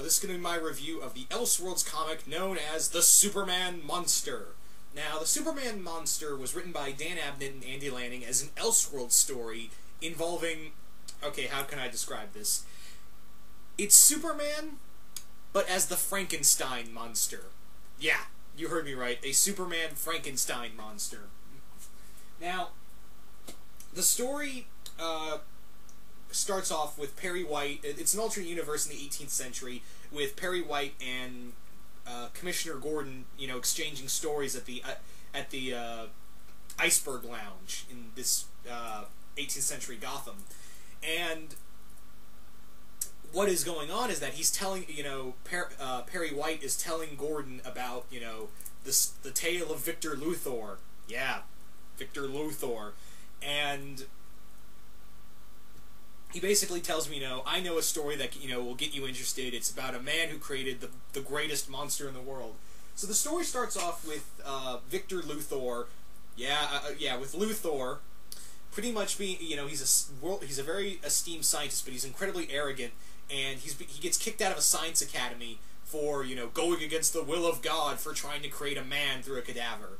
this is going to be my review of the Elseworlds comic known as the Superman Monster. Now, the Superman Monster was written by Dan Abnett and Andy Lanning as an Elseworlds story involving... Okay, how can I describe this? It's Superman, but as the Frankenstein monster. Yeah, you heard me right. A Superman Frankenstein monster. Now, the story starts off with Perry White. It's an alternate universe in the 18th century with Perry White and Commissioner Gordon, exchanging stories at the Iceberg Lounge in this 18th century Gotham. And what is going on is that he's telling, Perry White is telling Gordon about, the tale of Victor Luthor. Yeah, Victor Luthor. And he basically tells me, I know a story that, will get you interested. It's about a man who created the greatest monster in the world. So the story starts off with Victor Luthor. With Luthor pretty much being, he's a very esteemed scientist, but he's incredibly arrogant, and he gets kicked out of a science academy for, going against the will of God for trying to create a man through a cadaver.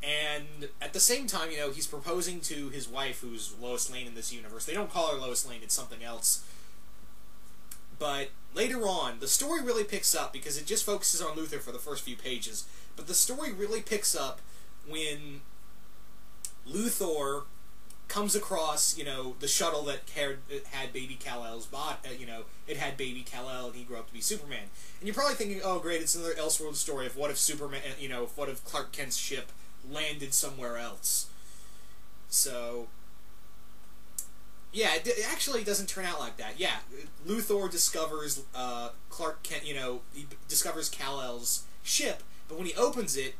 And at the same time, he's proposing to his wife, who's Lois Lane in this universe. They don't call her Lois Lane, it's something else. But later on, the story really picks up, because it just focuses on Luthor for the first few pages. But the story really picks up when Luthor comes across, the shuttle that had baby Kal-El's body, it had baby Kal-El, and he grew up to be Superman. And you're probably thinking, oh great, it's another Elseworlds story of what if Superman, what if Clark Kent's ship landed somewhere else. So, yeah, it actually doesn't turn out like that. Yeah, Luthor discovers Clark Kent, he discovers Kal-El's ship, but when he opens it,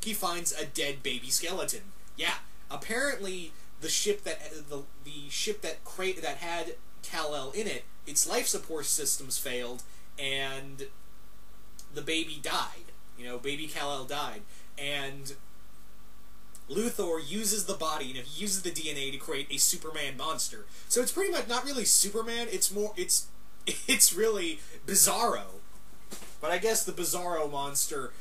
he finds a dead baby skeleton. Yeah, apparently the ship that that had Kal-El in it, its life support systems failed, and the baby died. Baby Kal-El died, and Luthor uses the body, he uses the DNA to create a Superman monster. So it's pretty much not really Superman, it's really Bizarro. But I guess the Bizarro monster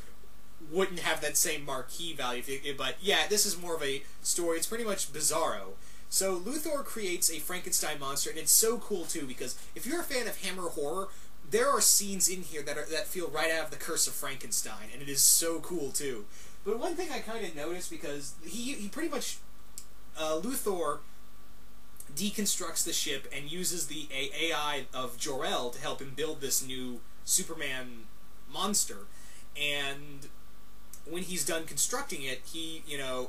wouldn't have that same marquee value, but yeah, this is more of a story, it's pretty much Bizarro. So Luthor creates a Frankenstein monster, and it's so cool too, because if you're a fan of Hammer horror, there are scenes in here that feel right out of The Curse of Frankenstein, and it is so cool too. But one thing I kind of noticed, because he pretty much, Luthor deconstructs the ship and uses the AI of Jor-El to help him build this new Superman monster. And when he's done constructing it,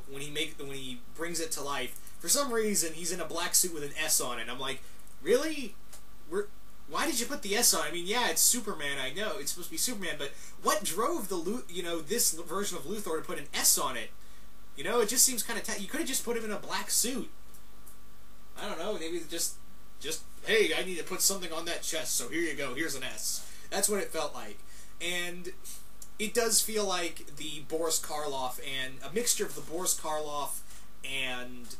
when he brings it to life, for some reason he's in a black suit with an S on it. And I'm like, really? Why did you put the S on? I mean, yeah, it's Superman, I know, it's supposed to be Superman, but what drove this version of Luthor to put an S on it? It just seems kind of you could have just put him in a black suit. I don't know, maybe just, hey, I need to put something on that chest, so here you go, here's an S. That's what it felt like. And it does feel like the Boris Karloff, and a mixture of the Boris Karloff and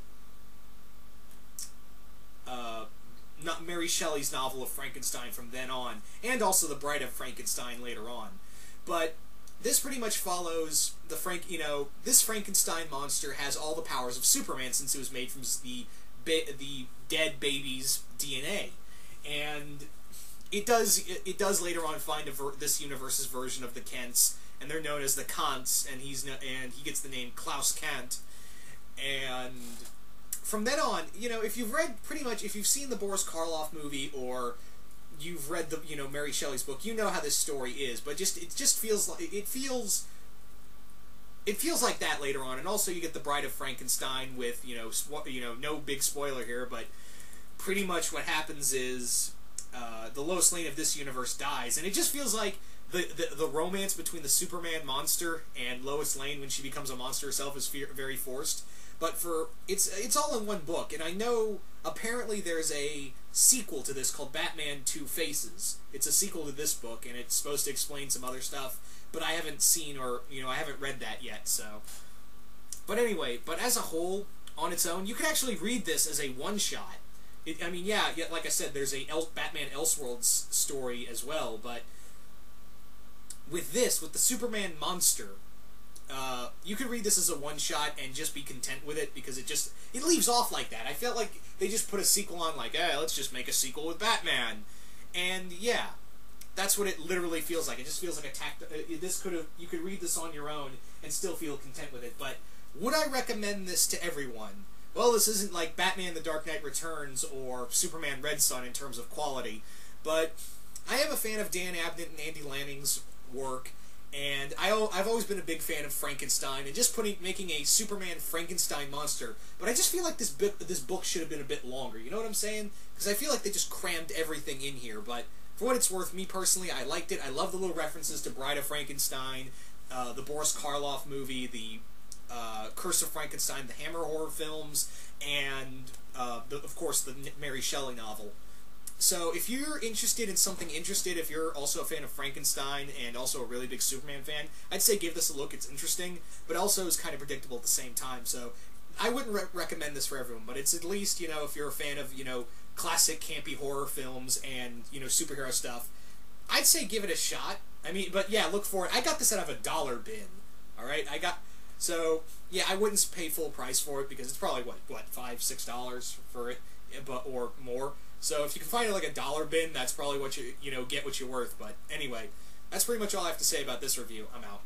not Mary Shelley's novel of Frankenstein from then on, and also The Bride of Frankenstein later on. But this pretty much follows the this Frankenstein monster has all the powers of Superman, since it was made from the dead baby's DNA, and it does later on find this universe's version of the Kents, and they're known as the Kants, and he gets the name Klaus Kant. And from then on, if you've seen the Boris Karloff movie, or you've read the Mary Shelley's book, you know how this story is. But it just feels like it feels like that later on. And also you get the Bride of Frankenstein with no big spoiler here, but pretty much what happens is the Lois Lane of this universe dies, and it just feels like the romance between the Superman monster and Lois Lane when she becomes a monster herself is very forced. But it's all in one book, and I know apparently there's a sequel to this called Batman Two Faces. It's a sequel to this book, and it's supposed to explain some other stuff, but I haven't seen I haven't read that yet. So, but anyway, as a whole, on its own, you could actually read this as a one-shot. Like I said, there's a Batman Elseworlds story as well, but with the Superman monster, you could read this as a one-shot and just be content with it, because it leaves off like that. I felt like they just put a sequel on, like, hey, let's just make a sequel with Batman. And, yeah, that's what it literally feels like. It just feels like you could read this on your own and still feel content with it. But would I recommend this to everyone? Well, this isn't like Batman The Dark Knight Returns or Superman Red Son in terms of quality, but I am a fan of Dan Abnett and Andy Lanning's work, and I've always been a big fan of Frankenstein, and just making a Superman Frankenstein monster. But I just feel like this book should have been a bit longer. You know what I'm saying? Because I feel like they just crammed everything in here. But for what it's worth, me personally, I liked it. I love the little references to Bride of Frankenstein, the Boris Karloff movie, the Curse of Frankenstein, the Hammer horror films, and of course the Mary Shelley novel. So if you're interested in something if you're also a fan of Frankenstein and also a really big Superman fan, I'd say give this a look. It's interesting, but also is kind of predictable at the same time. So I wouldn't recommend this for everyone, but it's at least, if you're a fan of, classic campy horror films and, superhero stuff, I'd say give it a shot. I mean, but yeah, look for it. I got this out of a dollar bin, alright? So, yeah, I wouldn't pay full price for it because it's probably, $5, $6 for it, or more. So if you can find it like a dollar bin, that's probably what get what you're worth. But anyway, that's pretty much all I have to say about this review. I'm out.